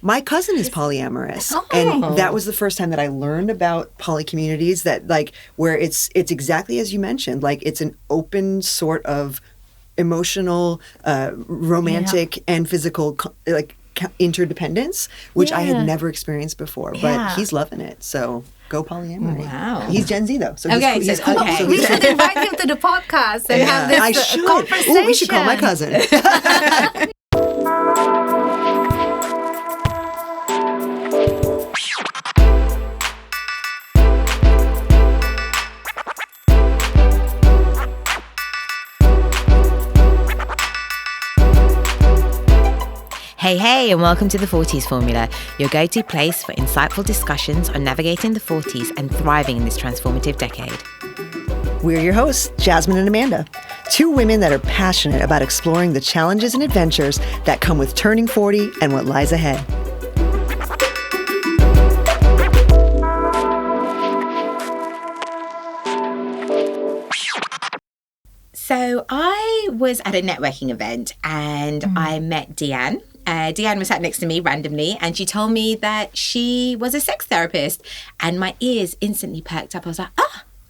My cousin is polyamorous. Okay. And that was the first time that I learned about poly communities that like where it's exactly as you mentioned, like it's an open sort of emotional, romantic and physical interdependence, which I had never experienced before. But he's loving it. So go polyamory. Wow. He's Gen Z though. So Okay, he's cool. okay. So We should invite him to the podcast and have this I should. conversation. Ooh, we should call my cousin. Hey, and welcome to the Forties Formula, your go-to place for insightful discussions on navigating the 40s and thriving in this transformative decade. We're your hosts, Jasmin and Amanda, two women that are passionate about exploring the challenges and adventures that come with turning 40 and what lies ahead. So I was at a networking event and I met DIAN. DIAN was sat next to me randomly and she told me that she was a sex therapist and my ears instantly perked up. I was like,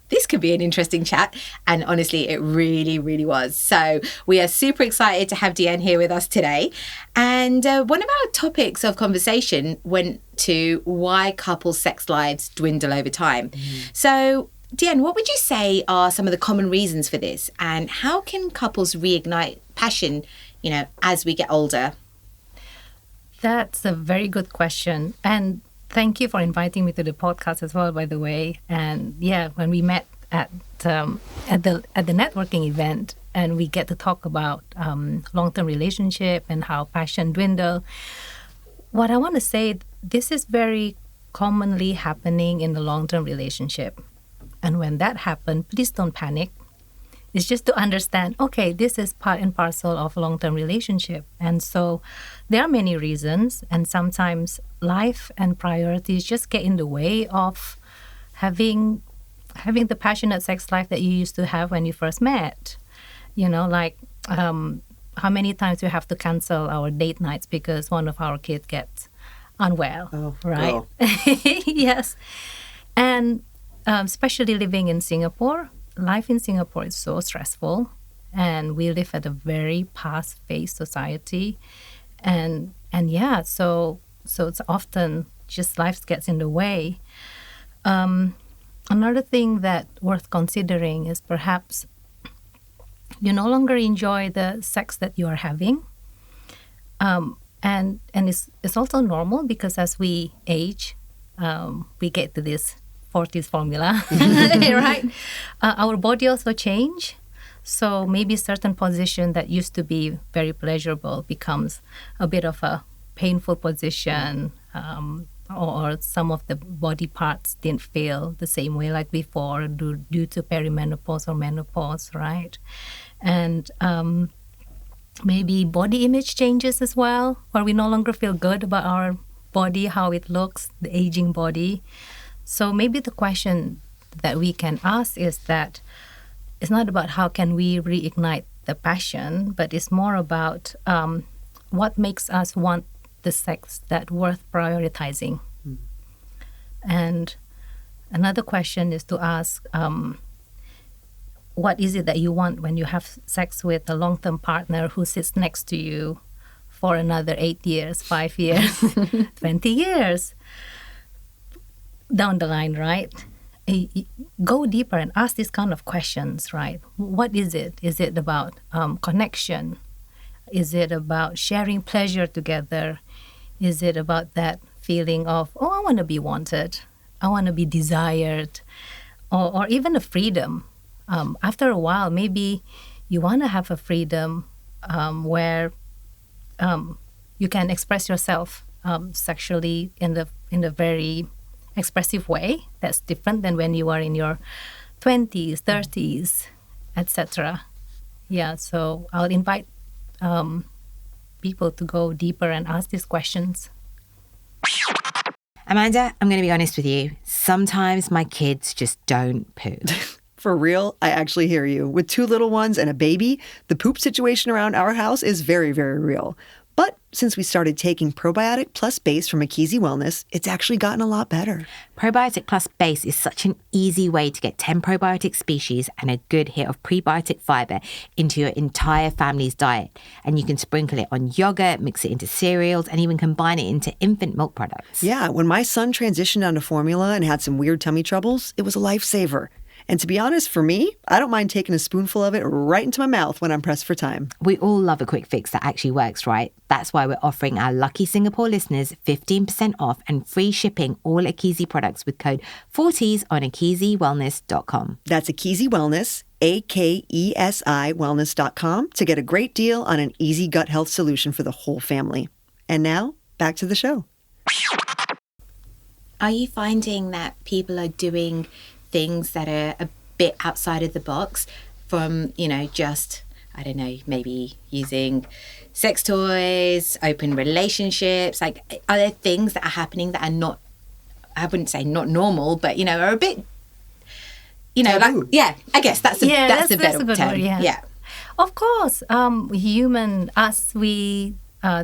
this could be an interesting chat. And honestly, it really, really was. So we are super excited to have DIAN here with us today. And one of our topics of conversation went to why couples' sex lives dwindle over time. So DIAN, what would you say are some of the common reasons for this? And how can couples reignite passion, as we get older? That's a very good question. And thank you for inviting me to the podcast as well, by the way. And when we met at the networking event and we get to talk about long-term relationship and how passion dwindle, what I want to say, this is very commonly happening in the long-term relationship. And when that happens, please don't panic. It's just to understand, okay, this is part and parcel of a long-term relationship. And so there are many reasons, and sometimes life and priorities just get in the way of having the passionate sex life that you used to have when you first met. How many times we have to cancel our date nights because one of our kids gets unwell, right? Oh. Yes. And especially living in Singapore, life in Singapore is so stressful, and we live at a very fast-paced society, so it's often just life gets in the way. Another thing that worth considering is perhaps you no longer enjoy the sex that you are having, and it's also normal because as we age, we get to this Forties Formula, right? Our body also change. So maybe certain position that used to be very pleasurable becomes a bit of a painful position, or some of the body parts didn't feel the same way like before due to perimenopause or menopause, right? And maybe body image changes as well, where we no longer feel good about our body, how it looks, the aging body. So maybe the question that we can ask is that it's not about how can we reignite the passion, but it's more about what makes us want the sex that worth prioritizing. And another question is to ask, what is it that you want when you have sex with a long-term partner who sits next to you for another 8 years, 5 years, 20 years? Down the line, right? Go deeper and ask these kind of questions, right? What is it? Is it about connection? Is it about sharing pleasure together? Is it about that feeling of, I want to be wanted, I want to be desired, or even a freedom? After a while, maybe you want to have a freedom where you can express yourself sexually in the very expressive way that's different than when you are in your 20s, 30s, etc. So I'll invite people to go deeper and ask these questions. Amanda, I'm going to be honest with you. Sometimes my kids just don't poo. For real, I actually hear you. With 2 little ones and a baby, the poop situation around our house is very, very real. But since we started taking probiotic plus base from Akizi Wellness, it's actually gotten a lot better. Probiotic plus base is such an easy way to get 10 probiotic species and a good hit of prebiotic fiber into your entire family's diet. And you can sprinkle it on yogurt, mix it into cereals, and even combine it into infant milk products. Yeah, when my son transitioned onto formula and had some weird tummy troubles, it was a lifesaver. And to be honest, for me, I don't mind taking a spoonful of it right into my mouth when I'm pressed for time. We all love a quick fix that actually works, right? That's why we're offering our lucky Singapore listeners 15% off and free shipping all Akizi products with code 40s on akiziwellness.com. That's Akizi Wellness, AKESI Wellness.com, to get a great deal on an easy gut health solution for the whole family. And now, back to the show. Are you finding that people are doing things that are a bit outside of the box from, just, I don't know, maybe using sex toys, open relationships? Like, are there things that are happening that are not, I wouldn't say not normal, but, are a bit, taboo. like, yeah, I guess that's a better good term. word, yeah. Of course, we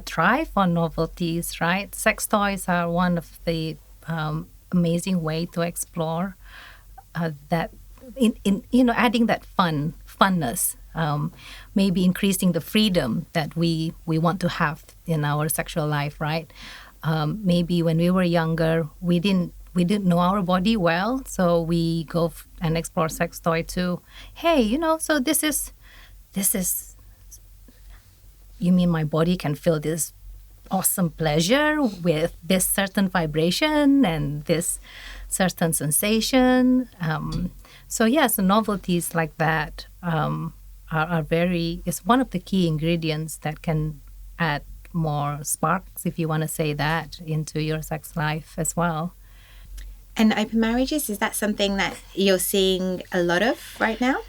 thrive on novelties, right? Sex toys are one of the amazing way to explore that in adding that funness, maybe increasing the freedom that we want to have in our sexual life, right? Maybe when we were younger, we didn't know our body well, so we go and explore sex toy too. Hey, so this is you mean my body can feel this awesome pleasure with this certain vibration and this certain sensation. So novelties like that is one of the key ingredients that can add more sparks, if you want to say that, into your sex life as well. And open marriages, is that something that you're seeing a lot of right now?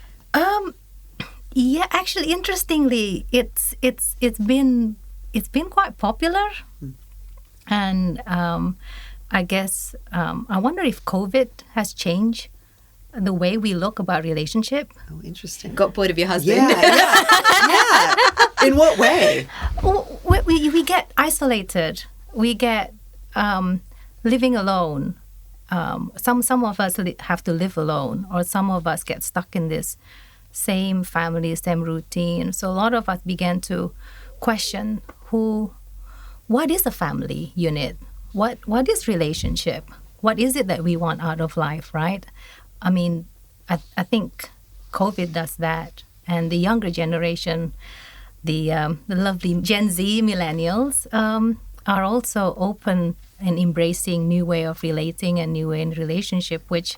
Yeah, actually, interestingly, it's been quite popular, and I guess I wonder if COVID has changed the way we look about relationship. Oh, interesting. Got bored of your husband? Yeah. In what way? We get isolated. We get living alone. Some of us have to live alone, or some of us get stuck in this same family, same routine. So a lot of us began to question what is a family unit? What is relationship? What is it that we want out of life, right? I mean, I think COVID does that. And the younger generation, the lovely Gen Z millennials, are also open and embracing new way of relating and new way in relationship, which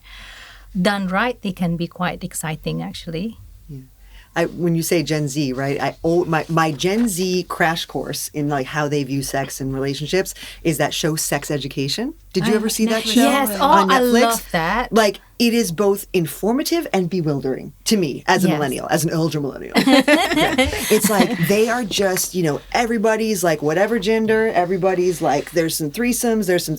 done right, they can be quite exciting, actually. When you say Gen Z, right? My Gen Z crash course in like how they view sex and relationships is that show Sex Education. Did you ever see that show? Yes, on Netflix? I love that. Like, it is both informative and bewildering to me as a millennial, as an older millennial. It's like they are just, everybody's like whatever gender, everybody's like there's some threesomes, there's some.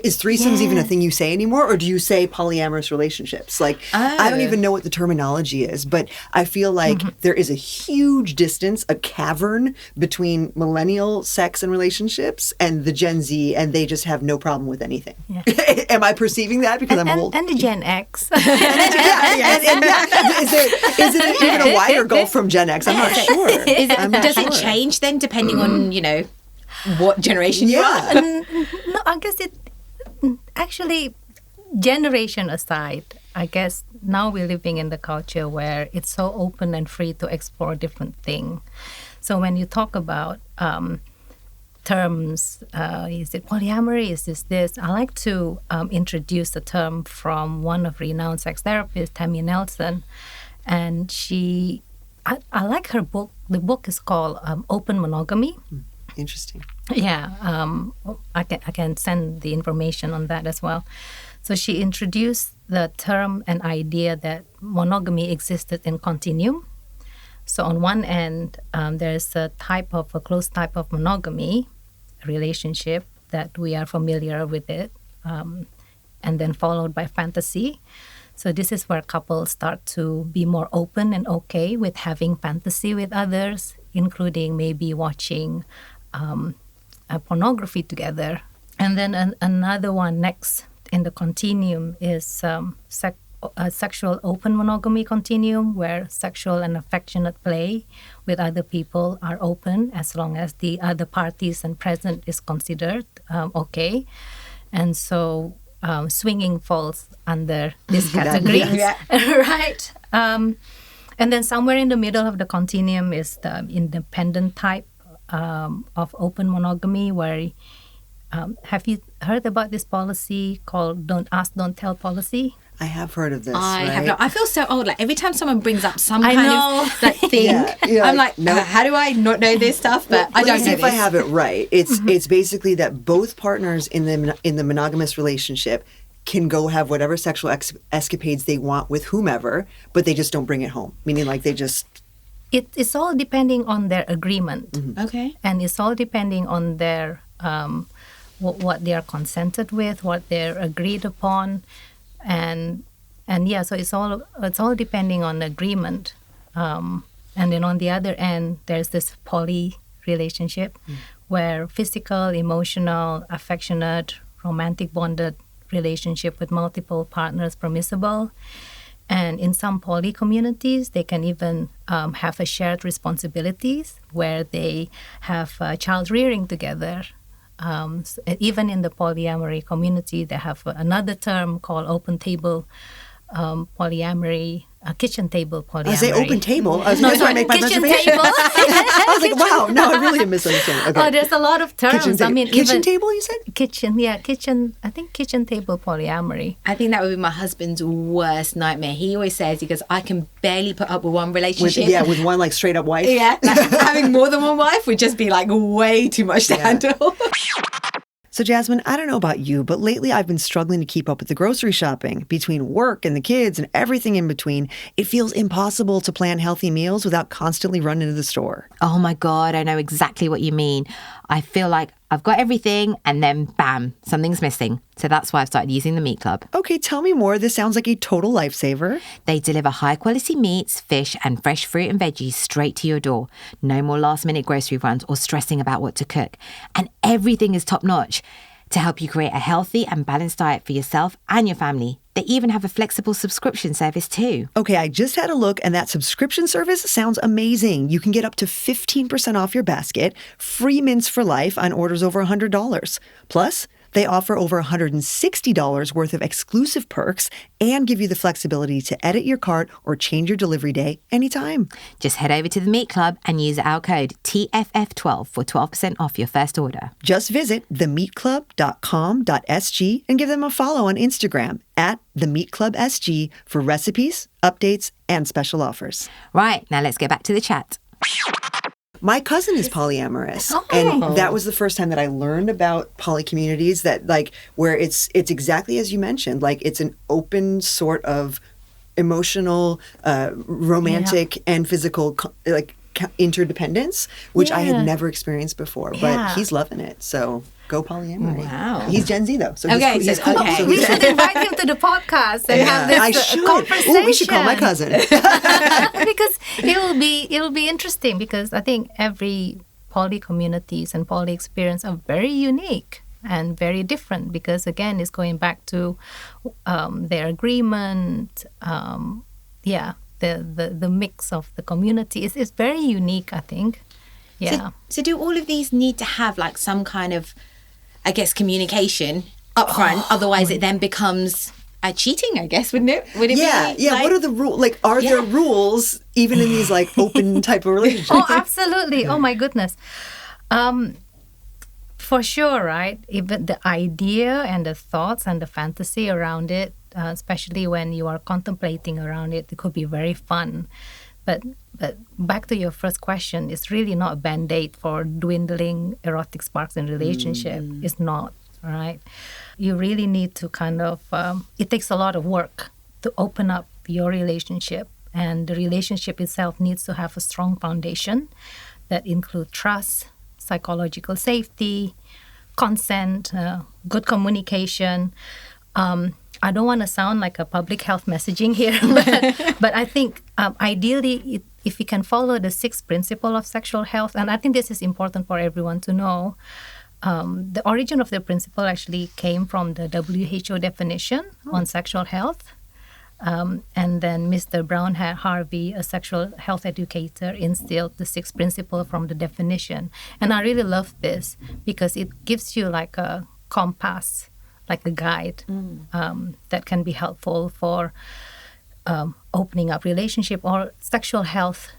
Is threesomes even a thing you say anymore, or do you say polyamorous relationships? Like, I don't even know what the terminology is, but I feel like there is a huge distance, a cavern between millennial sex and relationships and the Gen Z, and they just have no problem with anything. Yeah. Am I perceiving that because I'm old? And the Gen X. Is it even a wider gulf from Gen X? I'm not sure. Does it change then depending on, what generation you are? No, I guess it actually, generation aside, I guess now we're living in the culture where it's so open and free to explore different things. So when you talk about terms, is it polyamory, is this? I like to introduce the term from one of renowned sex therapists, Tammy Nelson, and I like her book. The book is called Open Monogamy. Interesting. Yeah, I can send the information on that as well. So she introduced the term and idea that monogamy existed in continuum. So on one end, there's a close type of monogamy relationship that we are familiar with it, and then followed by fantasy. So this is where couples start to be more open and okay with having fantasy with others, including maybe watching pornography together. And then another one next in the continuum is sexual open monogamy continuum, where sexual and affectionate play with other people are open as long as the other parties and present is considered okay. And so swinging falls under this category, right? And then somewhere in the middle of the continuum is the independent type of open monogamy, where have you heard about this policy called "Don't Ask, Don't Tell" policy? I have heard of this. I right? have not. I feel so old. Like every time someone brings up some kind of like thing, I'm like, no. How do I not know this stuff? But I don't know see this. if I have it right. It's basically that both partners in the monogamous relationship can go have whatever sexual escapades they want with whomever, but they just don't bring it home. Meaning, like they just. It's all depending on their agreement. Okay. And it's all depending on their what they are consented with, what they're agreed upon, and yeah. So it's all depending on the agreement. And then on the other end, there's this poly relationship, where physical, emotional, affectionate, romantic bonded relationship with multiple partners permissible. And in some poly communities, they can even have a shared responsibilities where they have child rearing together. So even in the polyamory community, they have another term called open-table polyamory, kitchen table polyamory. I say open table. I was going to make my kitchen reservation. table. I was like, wow, no, I really am misunderstanding. Okay. Oh, there's a lot of terms. Kitchen table, you said? Kitchen. I think kitchen table polyamory. I think that would be my husband's worst nightmare. He always says, he goes, I can barely put up with one relationship. With one like straight up wife. Yeah, like, having more than one wife would just be like way too much to handle. So Jasmin, I don't know about you, but lately I've been struggling to keep up with the grocery shopping. Between work and the kids and everything in between, it feels impossible to plan healthy meals without constantly running to the store. Oh my God, I know exactly what you mean. I feel like I've got everything and then bam, something's missing. So that's why I've started using the Meat Club. Okay, tell me more. This sounds like a total lifesaver. They deliver high quality meats, fish and fresh fruit and veggies straight to your door. No more last minute grocery runs or stressing about what to cook. And everything is top notch to help you create a healthy and balanced diet for yourself and your family. They even have a flexible subscription service too. Okay, I just had a look and that subscription service sounds amazing. You can get up to 15% off your basket, free mints for life on orders over $100. Plus, they offer over $160 worth of exclusive perks and give you the flexibility to edit your cart or change your delivery day anytime. Just head over to the Meat Club and use our code TFF12 for 12% off your first order. Just visit themeatclub.com.sg and give them a follow on Instagram @themeatclubsg for recipes, updates, and special offers. Right, now let's get back to the chat. My cousin is polyamorous, and that was the first time that I learned about poly communities. That like where it's exactly as you mentioned, like it's an open sort of emotional, romantic, and physical interdependence, which I had never experienced before. But he's loving it, so go polyamory. Wow, he's Gen Z though, so okay, he's cool. okay. So We should invite him to the podcast and have this conversation. Ooh, we should call my cousin. Because it'll be interesting, because I think every poly communities and poly experience are very unique and very different, because again it's going back to their agreement, the mix of the community is very unique, I think. So do all of these need to have like some kind of, I guess, communication up front? Otherwise it then becomes cheating, I guess, wouldn't it? Would it be? What are the rules? Like, are there rules even in these like open type of relationships? Oh, absolutely. Oh my goodness. For sure, right? Even the idea and the thoughts and the fantasy around it, especially when you are contemplating around it, it could be very fun. But back to your first question, it's really not a band-aid for dwindling erotic sparks in relationship. It's not, right? You really need to kind of, it takes a lot of work to open up your relationship. And the relationship itself needs to have a strong foundation that include trust, psychological safety, consent, good communication. I don't want to sound like a public health messaging here, but I think ideally if we can follow the 6 principles of sexual health, and I think this is important for everyone to know, the origin of the principle actually came from the WHO definition on sexual health. And then Mr. Brown Harvey, a sexual health educator, instilled the 6 principles from the definition. And I really love this because it gives you like a compass, like a guide that can be helpful for opening up relationship or sexual health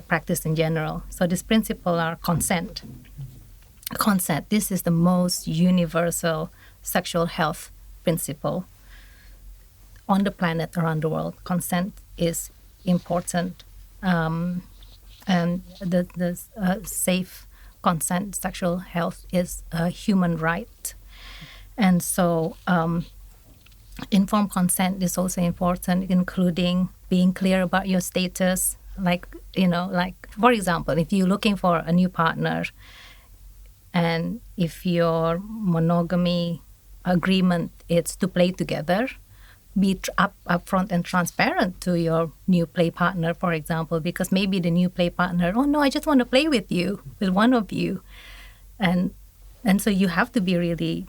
practice in general. So this principle are consent. Consent, this is the most universal sexual health principle on the planet, around the world. Consent is important, and the safe consent, sexual health is a human right. And so informed consent is also important, including being clear about your status. Like for example, if you're looking for a new partner, and if your monogamy agreement is to play together, be upfront and transparent to your new play partner, for example, because maybe the new play partner, oh no, I just want to play with one of you. And so you have to be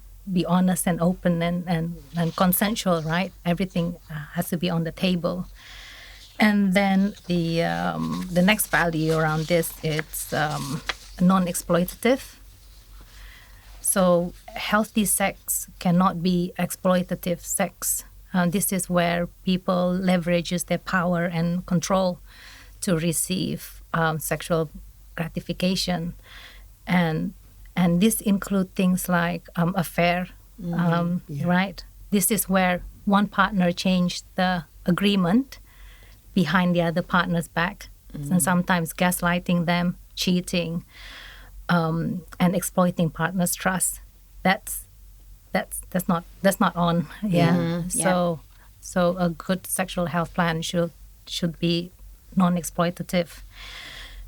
honest and open and consensual, right? Everything has to be on the table. And then the next value around this, it's non-exploitative. So healthy sex cannot be exploitative sex. This is where people leverages their power and control to receive sexual gratification, and this include things like affair, right? This is where one partner changed the agreement behind the other partner's back, and sometimes gaslighting them, cheating, and exploiting partner's trust. That's not on. So a good sexual health plan should be non-exploitative,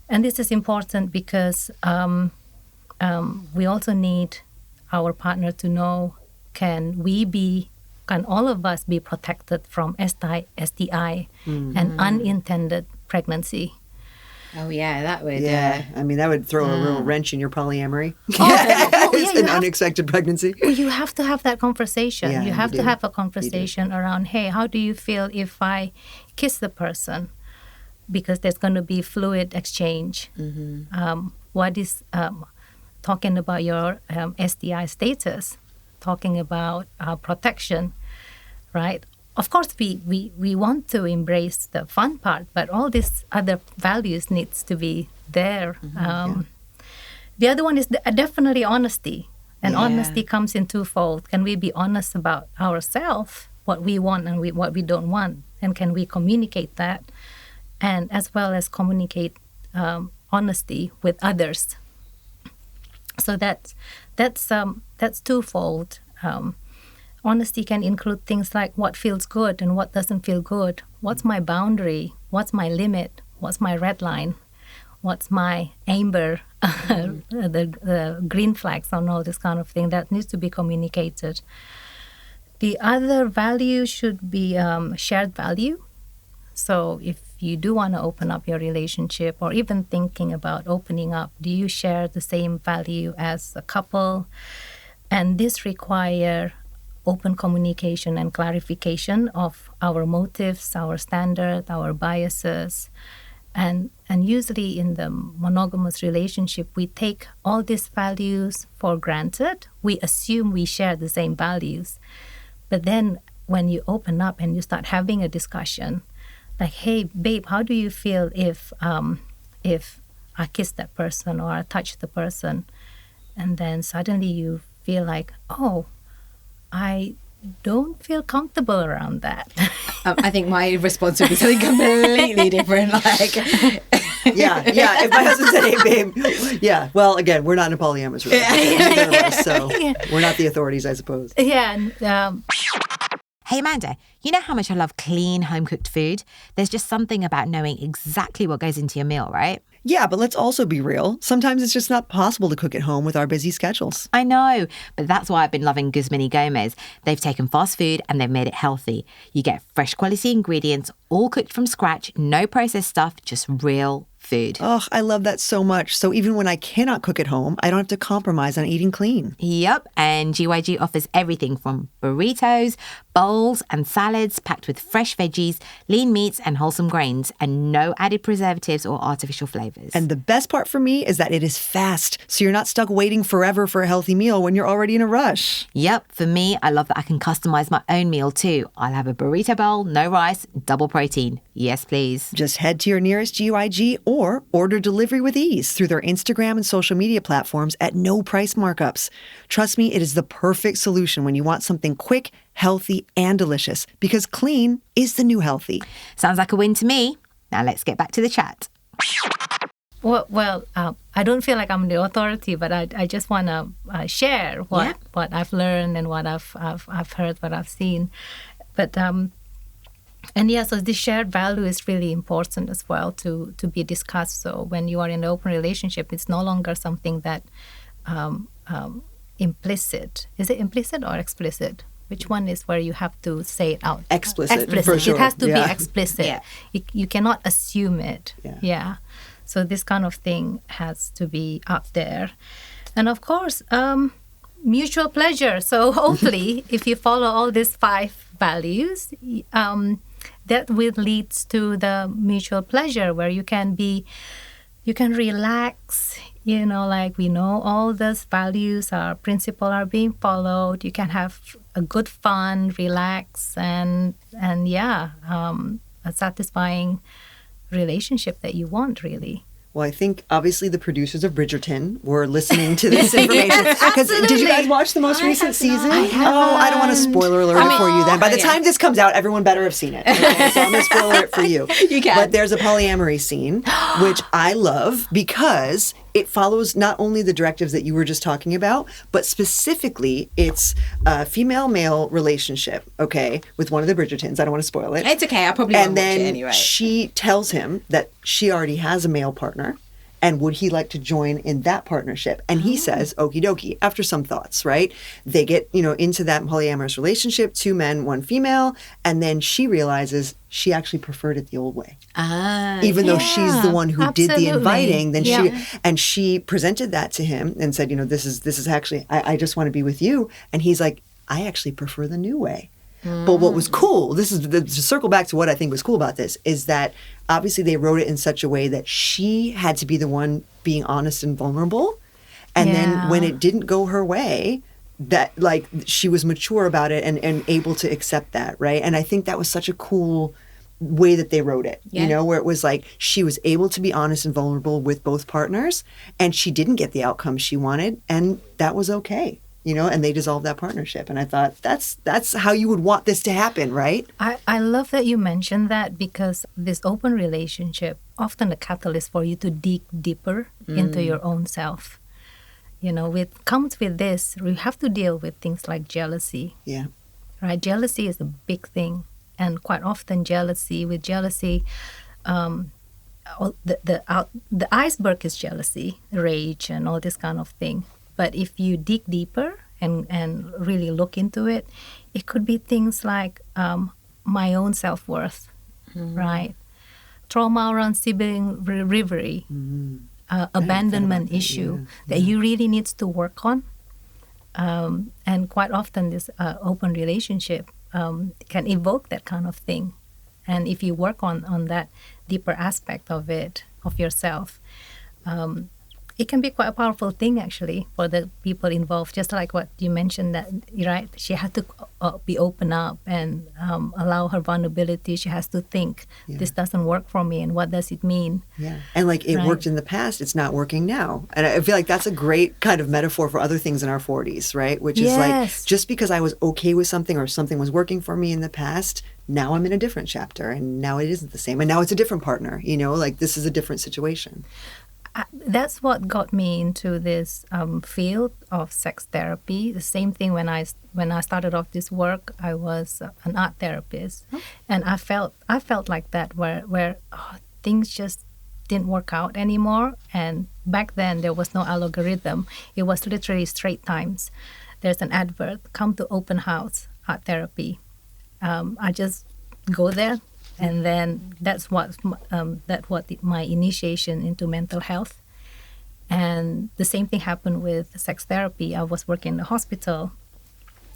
and this is important because we also need our partner to know, can all of us be protected from STI and unintended pregnancy? Oh yeah, that would. Yeah, I mean that would throw a real wrench in your polyamory. It's an unexpected pregnancy. Well, you have to have that conversation. Yeah, you have to have a conversation around, hey, how do you feel if I kiss the person? Because there's going to be fluid exchange. What is talking about your STI status, talking about protection, right? Of course, we want to embrace the fun part, but all these other values needs to be there. The other one is definitely honesty. And honesty comes in twofold. Can we be honest about ourselves, what we want and what we don't want? And can we communicate that? And as well as communicate honesty with others. So that's twofold. Honesty can include things like what feels good and what doesn't feel good. What's my boundary? What's my limit? What's my red line? What's my amber? The green flags and all this kind of thing that needs to be communicated. The other value should be shared value. So if you do want to open up your relationship or even thinking about opening up, do you share the same value as a couple? And this require open communication and clarification of our motives, our standards, our biases. And usually in the monogamous relationship, we take all these values for granted. We assume we share the same values. But then when you open up and you start having a discussion, like, hey, babe, how do you feel if I kiss that person or I touch the person? And then suddenly you feel like, oh, I don't feel comfortable around that. I think my response would be something completely different. Like, yeah. If my husband said, "Hey, babe," yeah. Well, again, we're not in a polyamorous relationship, so we're not the authorities, I suppose. Yeah. Hey Amanda, you know how much I love clean home-cooked food? There's just something about knowing exactly what goes into your meal, right? Yeah, but let's also be real. Sometimes it's just not possible to cook at home with our busy schedules. I know, but that's why I've been loving Guzman y Gomez. They've taken fast food and they've made it healthy. You get fresh quality ingredients, all cooked from scratch, no processed stuff, just real food. Oh, I love that so much. So even when I cannot cook at home, I don't have to compromise on eating clean. Yep, and GYG offers everything from burritos, bowls and salads packed with fresh veggies, lean meats and wholesome grains, and no added preservatives or artificial flavors. And the best part for me is that it is fast, so you're not stuck waiting forever for a healthy meal when you're already in a rush. Yep, for me, I love that I can customize my own meal too. I'll have a burrito bowl, no rice, double protein. Yes, please. Just head to your nearest GYG or order delivery with ease through their Instagram and social media platforms at no price markups. Trust me, it is the perfect solution when you want something quick, healthy, and delicious, because clean is the new healthy. Sounds like a win to me. Now let's get back to the chat. Well, I don't feel like I'm the authority, but I just want to share what I've learned and what I've heard, what I've seen. But so this shared value is really important as well to be discussed. So when you are in an open relationship, it's no longer something that implicit. Is it implicit or explicit? Which one is where you have to say it out? Explicit. For sure. It has to Yeah. be explicit. Yeah. You cannot assume it. Yeah. So this kind of thing has to be out there. And of course, mutual pleasure. So hopefully, if you follow all these 5 values, that will lead to the mutual pleasure where you can relax, like we know all those values, our principles are being followed. You can have a good fun, relax, and a satisfying relationship that you want, really. Well, I think obviously the producers of Bridgerton were listening to this information. Because did you guys watch the most recent season? I don't want to spoiler alert it for you then. By the time this comes out, everyone better have seen it. Okay? So I'm going to spoil it for you. You can. But there's a polyamory scene, which I love because it follows not only the directives that you were just talking about, but specifically it's a female-male relationship, okay, with one of the Bridgertons. I don't want to spoil it. It's okay. I probably won't watch it anyway. She tells him that she already has a male partner, and would he like to join in that partnership? And he says, okie dokie, after some thoughts, right? They get, into that polyamorous relationship, 2 men, 1 female, and then she realizes she actually preferred it the old way. Even though she's the one who did the inviting, then she presented that to him and said, this is actually, I just want to be with you. And he's like, I actually prefer the new way. But what was cool, to circle back to what I think was cool about this, is that obviously they wrote it in such a way that she had to be the one being honest and vulnerable. And then when it didn't go her way, that she was mature about it and able to accept that, right? And I think that was such a cool way that they wrote it, where it was like she was able to be honest and vulnerable with both partners, and she didn't get the outcome she wanted, and that was okay. And they dissolved that partnership. And I thought that's how you would want this to happen, right? I love that you mentioned that, because this open relationship, often a catalyst for you to dig deeper into your own self. Comes with this, you have to deal with things like jealousy. Yeah. Right? Jealousy is a big thing. And quite often with jealousy, the iceberg is jealousy, rage, and all this kind of thing. But if you dig deeper and really look into it, it could be things like my own self-worth, right? Trauma around sibling rivalry, abandonment issue that you really needs to work on. And quite often this open relationship can evoke that kind of thing. And if you work on that deeper aspect of it, of yourself, it can be quite a powerful thing, actually, for the people involved. Just like what you mentioned, that right, she had to be open up and allow her vulnerability. She has to think, this doesn't work for me, and what does it mean? Yeah, and it worked in the past, it's not working now. And I feel like that's a great kind of metaphor for other things in our 40s, right? Which is like, just because I was okay with something or something was working for me in the past, now I'm in a different chapter, and now it isn't the same, and now it's a different partner. This is a different situation. That's what got me into this field of sex therapy. The same thing when I started off this work, I was an art therapist, and I felt like that where things just didn't work out anymore. And back then there was no algorithm. It was literally straight times. There's an advert, come to open house art therapy. I just go there, and then that's what my initiation into mental health. And the same thing happened with sex therapy. I was working in the hospital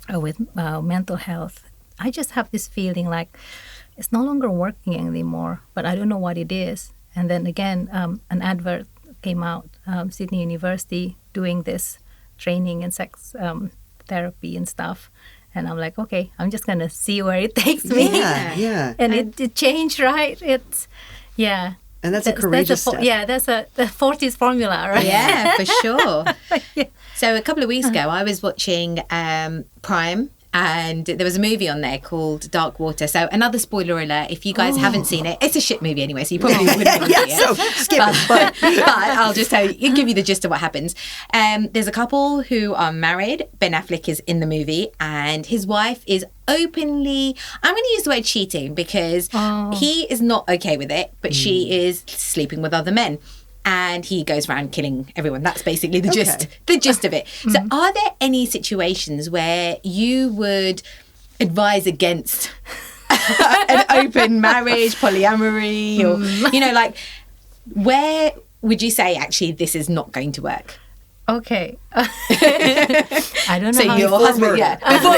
with mental health. I just have this feeling like it's no longer working anymore, but I don't know what it is. And then again, an advert came out, Sydney University doing this training in sex therapy and stuff. And I'm like, okay, I'm just going to see where it takes me. Yeah. And it changed, right? Yeah. And that's a courageous step. Yeah, that's the Forties Formula, right? Yeah, for sure. Yeah. So a couple of weeks ago, I was watching Prime, and there was a movie on there called Dark Water. So another spoiler alert, if you guys haven't seen it, it's a shit movie anyway, so you probably wouldn't want to see it. So skip it. But I'll just give you the gist of what happens. There's a couple who are married. Ben Affleck is in the movie, and his wife is openly, I'm going to use the word cheating, because he is not okay with it, but she is sleeping with other men. And he goes around killing everyone. That's basically the gist of it. So are there any situations where you would advise against an open marriage, polyamory, or, like, where would you say, actually, this is not going to work? Okay. I don't know. So how your husband,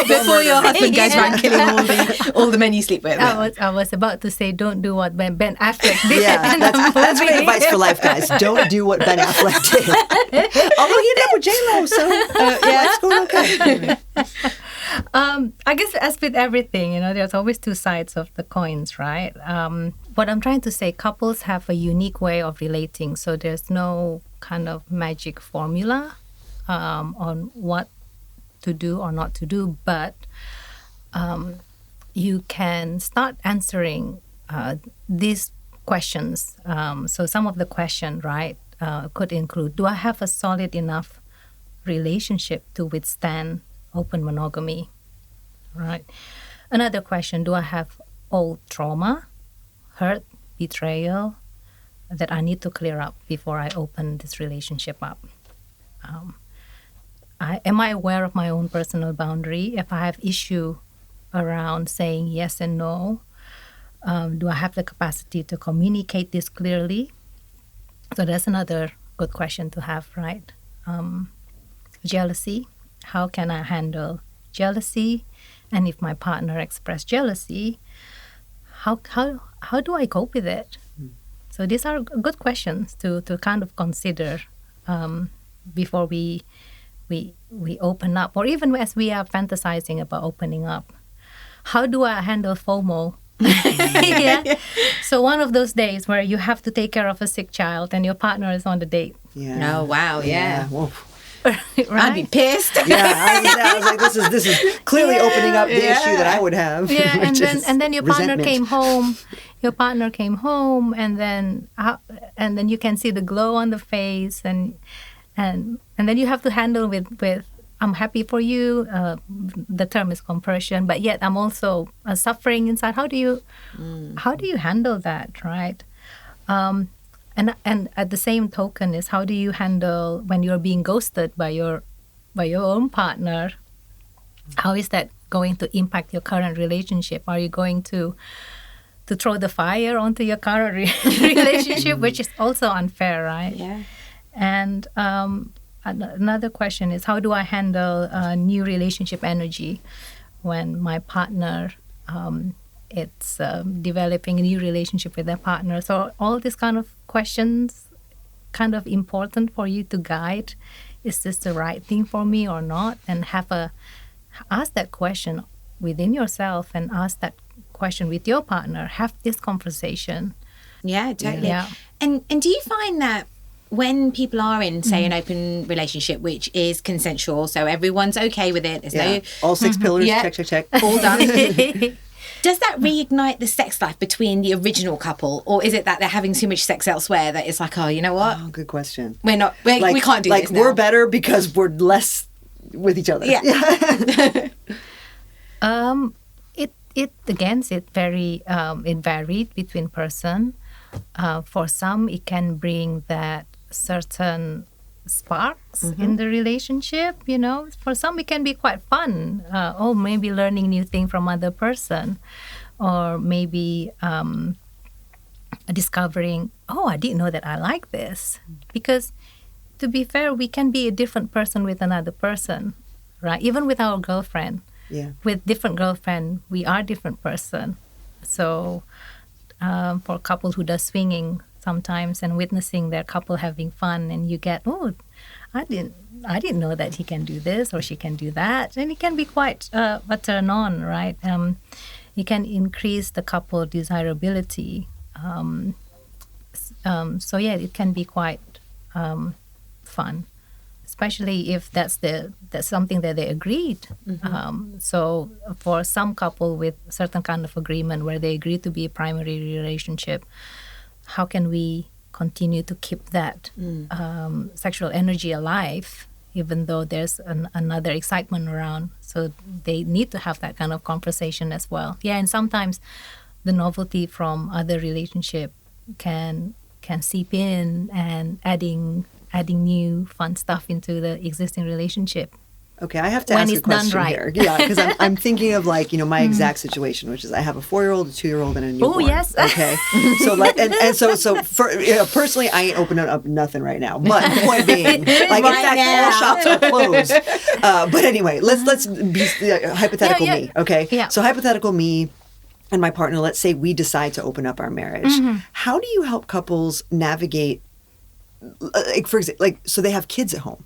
before your husband goes around killing all the men you sleep with. I was about to say, don't do what Ben Affleck did. Yeah, that's great advice for life, guys. Don't do what Ben Affleck did. Although he ended up with J-Lo, so it's going okay. I guess as with everything, there's always two sides of the coins, right? What I'm trying to say, couples have a unique way of relating, so there's no kind of magic formula on what to do or not to do, but you can start answering these questions. So some of the questions, right, could include, do I have a solid enough relationship to withstand open monogamy, right? Another question, do I have old trauma, hurt, betrayal that I need to clear up before I open this relationship up? Am I aware of my own personal boundary? If I have issue around saying yes and no, do I have the capacity to communicate this clearly? So that's another good question to have, right? Jealousy. How can I handle jealousy? And if my partner express jealousy, how do I cope with it? So these are good questions to kind of consider before we open up, or even as we are fantasizing about opening up. How do I handle FOMO? Yeah. So one of those days where you have to take care of a sick child and your partner is on the date. Yeah. Oh, wow, yeah. Right? I'd be pissed. Yeah, I was like, this is clearly opening up the issue that I would have. Yeah, and then your partner resentment. came home. Your partner came home, and then you can see the glow on the face, and then you have to handle with I'm happy for you. The term is compression, but yet I'm also suffering inside. How do you handle that, right? And at the same token is, how do you handle when you're being ghosted by your own partner? How is that going to impact your current relationship? Are you going to throw the fire onto your current relationship, which is also unfair, right? Yeah. And another question is, how do I handle new relationship energy when my partner it's developing a new relationship with their partner? So all these kind of questions kind of important for you to guide. Is this the right thing for me or not? And ask that question within yourself and ask that question with your partner. Have this conversation. Yeah, totally. Yeah. And do you find that when people are in, say, an open relationship, which is consensual, so everyone's okay with it, there's no... All 6 pillars, Yeah. check. all done. Does that reignite the sex life between the original couple, or is it that they're having too much sex elsewhere that it's like, oh, you know what? Oh, good question. We can't do this now. We're better because we're less with each other. Yeah. It very it varied between person. For some, it can bring that certain sparks in the relationship, you know. For some, it can be quite fun. Maybe learning new thing from other person, or maybe discovering, I didn't know that I like this. Because to be fair, we can be a different person with another person, right? Even with our girlfriend. Yeah. With different girlfriend, we are different person. So for a couple who does swinging sometimes and witnessing their couple having fun, and you get, I didn't know that he can do this or she can do that, and it can be quite a turn on, right? It can increase the couple desirability. So yeah, it can be quite fun, especially if that's something that they agreed. So for some couple with certain kind of agreement where they agree to be a primary relationship, how can we continue to keep that sexual energy alive, even though there's another excitement around? So they need to have that kind of conversation as well. Yeah, and sometimes the novelty from other relationship can seep in and adding new fun stuff into the existing relationship. Okay, I have to When ask a it's done question right. here. Yeah, because I'm thinking of my exact situation, which is I have a 4-year-old, a 2-year-old, and a newborn. Oh, yes. Okay. So so for personally, I ain't opening up nothing right now. But the point being, in fact, all shops are closed. But anyway, let's be hypothetical me. Okay. Yeah. So hypothetical me and my partner. Let's say we decide to open up our marriage. How do you help couples navigate? For example, so they have kids at home.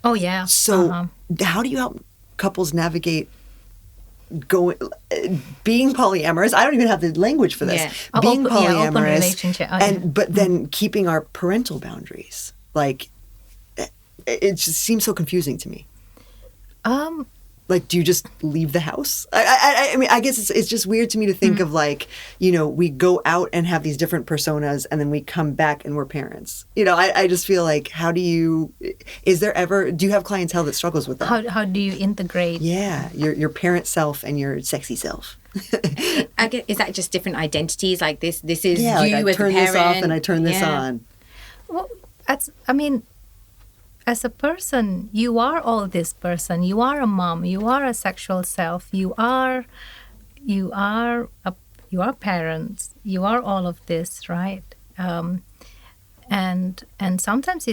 Oh yeah. So how do you help couples navigate being polyamorous? I don't even have the language for this. Yeah. Being polyamorous, open relationship. but then keeping our parental boundaries. It just seems so confusing to me. Do you just leave the house? I mean, I guess it's just weird to me to think of we go out and have these different personas and then we come back and we're parents. I just feel like, do you have clientele that struggles with that? How do you integrate? Yeah, your parent self and your sexy self. Is that just different identities? Like this is you I as a turn parent. this off and I turn this on. Well, as a person, you are all this person. You are a mom. You are a sexual self. You are parents. You are all of this, right? And sometimes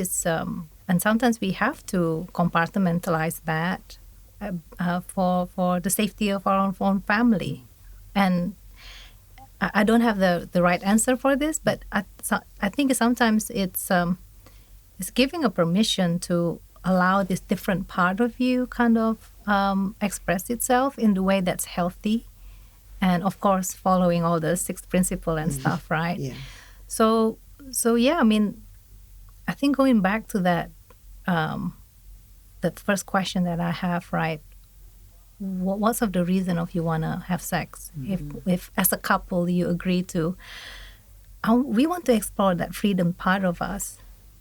sometimes we have to compartmentalize that for the safety of our own family. And I don't have the right answer for this, but I think sometimes it's giving a permission to allow this different part of you kind of express itself in the way that's healthy, and of course following all the 6 principles and stuff, right? Yeah. So yeah, I mean, I think going back to that first question that I have, right? What's of the reason of you want to have sex? If as a couple you agree to, we want to explore that freedom part of us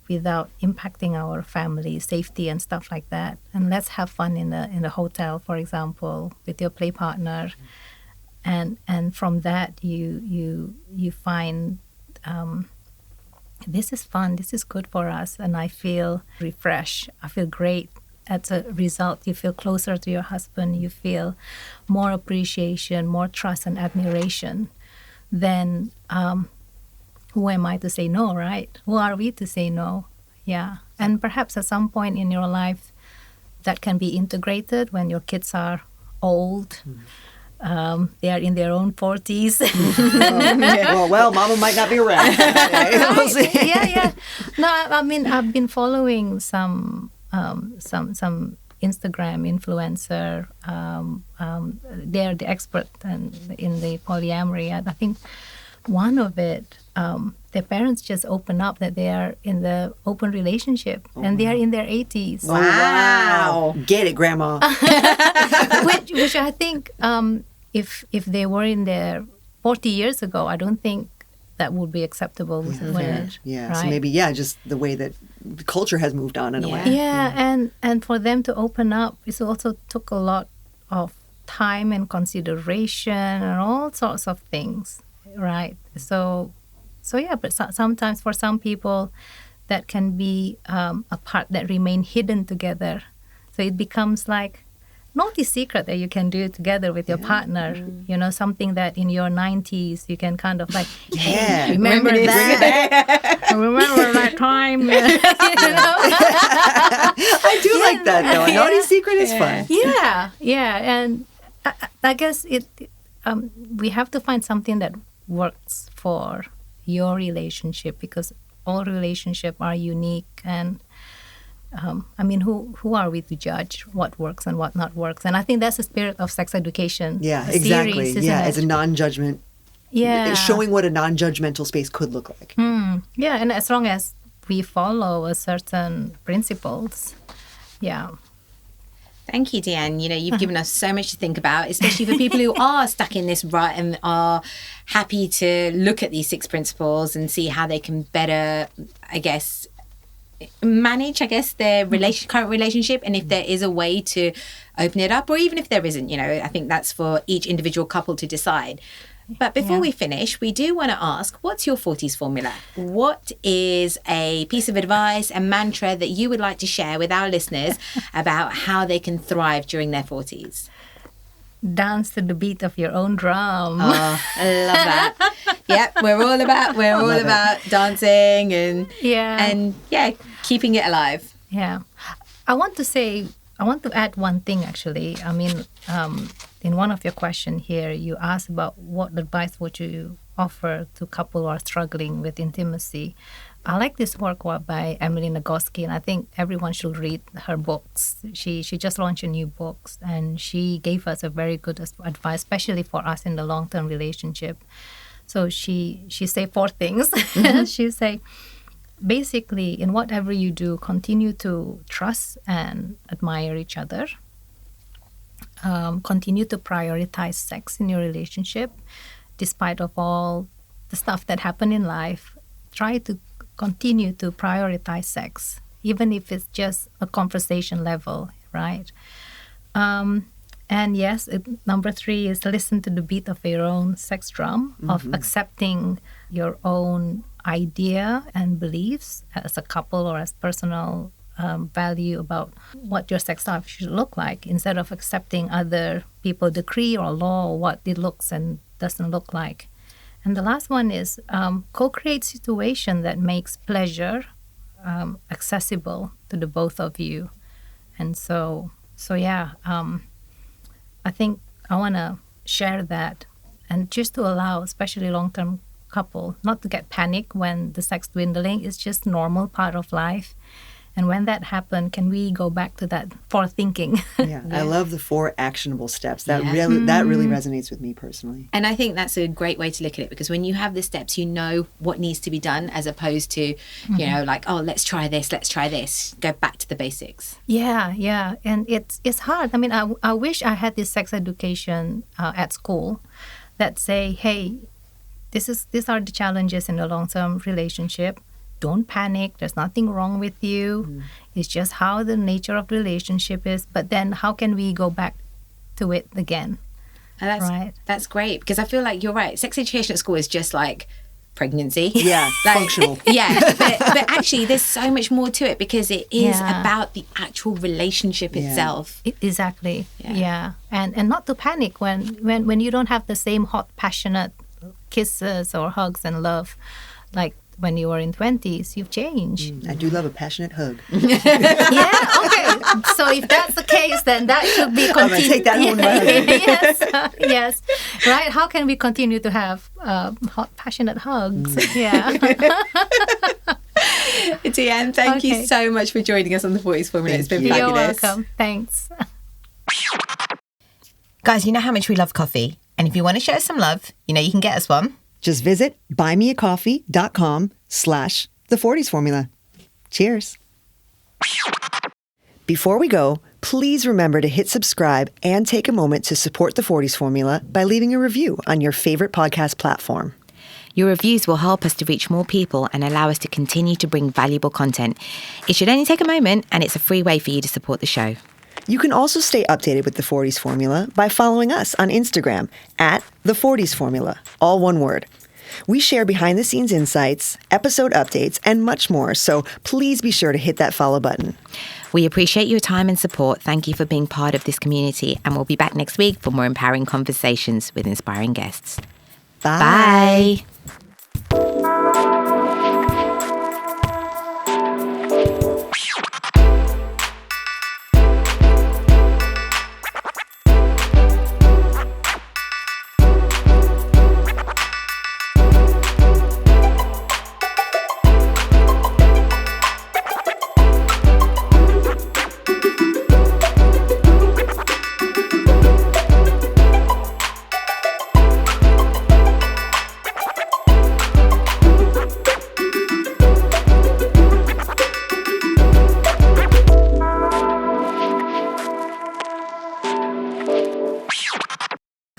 without impacting our family safety and stuff like that. And let's have fun in the hotel, for example, with your play partner. And from that you find this is fun, this is good for us, and I feel refreshed, I feel great. As a result, you feel closer to your husband, you feel more appreciation, more trust and admiration. Then who am I to say no, right? Who are we to say no? Yeah. And perhaps at some point in your life that can be integrated when your kids are old. They are in their own 40s. Well, Mama might not be around. We'll see. Yeah. No, I mean, I've been following some Instagram influencer. They're the expert in the polyamory. I think one of it, their parents just open up that they are in the open relationship, and they are in their 80s. Wow. Get it, Grandma. which I think if they were in their 40 years ago, I don't think that would be acceptable. Yeah. Right? So maybe, just the way that culture has moved on in a way. Yeah, and for them to open up, it also took a lot of time and consideration and all sorts of things, right? So yeah, but sometimes for some people, that can be a part that remain hidden together. So it becomes like naughty secret that you can do together with your partner. You know, something that in your 90s you can kind of like, hey, remember that? Remember that time? You know? I do like that though. A naughty secret is fun. Yeah, and I guess we have to find something that works for your relationship, because all relationships are unique, and I mean, who are we to judge what works and what not works? And I think that's the spirit of sex education. Yeah, exactly. Series, yeah, it? as a non-judgment. Yeah, showing what a non-judgmental space could look like. Yeah, and as long as we follow a certain principles, yeah. Thank you, DIAN. You know, you've given us so much to think about, especially for people who are stuck in this rut and are happy to look at these 6 principles and see how they can better, I guess, manage, their current relationship, and if there is a way to open it up, or even if there isn't, you know, I think that's for each individual couple to decide. But before we finish, we do want to ask, what's your 40s formula? What is a piece of advice, a mantra that you would like to share with our listeners about how they can thrive during their 40s? Dance to the beat of your own drum. Oh, I love that. Yep, we're all about dancing and keeping it alive. Yeah. I want to add one thing actually. I mean, in one of your questions here, you asked about what advice would you offer to couple who are struggling with intimacy. I like this work by Emily Nagoski, and I think everyone should read her books. She just launched a new book, and she gave us a very good advice, especially for us in the long-term relationship. So she say 4 things. She say, basically, in whatever you do, continue to trust and admire each other. Continue to prioritize sex in your relationship, despite of all the stuff that happen in life. Try to continue to prioritize sex, even if it's just a conversation level, right? And yes, number 3 is listen to the beat of your own sex drum, of accepting your own idea and beliefs as a couple or as personal value about what your sex life should look like, instead of accepting other people decree or law what it looks and doesn't look like. And the last one is co-create situation that makes pleasure accessible to the both of you. And so yeah, I think I want to share that, and just to allow, especially long-term couple, not to get panic when the sex dwindling. It's just normal part of life. And when that happens, can we go back to that forethinking? Yeah, I love the 4 actionable steps. That really resonates with me personally. And I think that's a great way to look at it, because when you have the steps, you know what needs to be done, as opposed to, you know, like, oh, let's try this. Go back to the basics. Yeah. And it's hard. I mean, I wish I had this sex education at school that say, hey, these are the challenges in a long-term relationship. Don't panic. There's nothing wrong with you. It's just how the nature of the relationship is. But then how can we go back to it again? And that's great, because I feel like you're right. Sex education at school is just like pregnancy. Yeah, functional. Yeah, but actually there's so much more to it, because it is about the actual relationship itself. Exactly. Yeah. And not to panic when you don't have the same hot, passionate kisses or hugs and love like when you were in 20s. You've changed. I do love a passionate hug. Yeah, okay. So if that's the case, then that should be continued. I'm going to take that home. Yes. Right? How can we continue to have hot, passionate hugs? Yeah. DIAN, thank you so much for joining us on the 40s Formula. It's been fabulous. You're welcome. Thanks. Guys, you know how much we love coffee. And if you want to show us some love, you know you can get us one. Just visit buymeacoffee.com/the40s formula. Cheers. Before we go, please remember to hit subscribe and take a moment to support the 40s formula by leaving a review on your favorite podcast platform. Your reviews will help us to reach more people and allow us to continue to bring valuable content. It should only take a moment, and it's a free way for you to support the show. You can also stay updated with the 40s formula by following us on Instagram @the40s formula, all one word. We share behind-the-scenes insights, episode updates, and much more, so please be sure to hit that follow button. We appreciate your time and support. Thank you for being part of this community, and we'll be back next week for more empowering conversations with inspiring guests. Bye.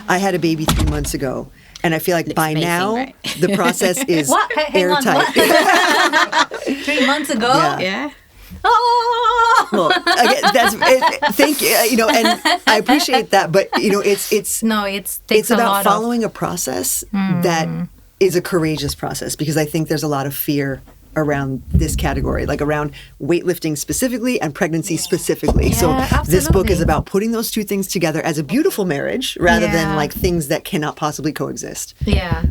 I had a baby 3 months ago, and I feel like by amazing, now right? the process is What? Hang on, airtight. what? 3 months ago? Yeah. Yeah. Oh! Well, again, thank you. And I appreciate that, but it's No, takes a about lot following a process that is a courageous process, because I think there's a lot of fear around this category, like around weightlifting specifically and pregnancy specifically. So this book is absolutely. about putting those two things together as a beautiful marriage rather than Yeah. like things that cannot possibly coexist. Yeah.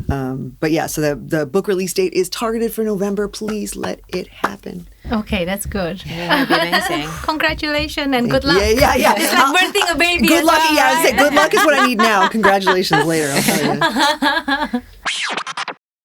But yeah, so the book release date is targeted for November. Please let it happen. Okay, that's good. Yeah, that'd be amazing. Congratulations and good luck. Yeah. It's like birthing a baby. Good as luck. well, Yeah, I right? say good luck is what I need now. Congratulations later. I'll tell you.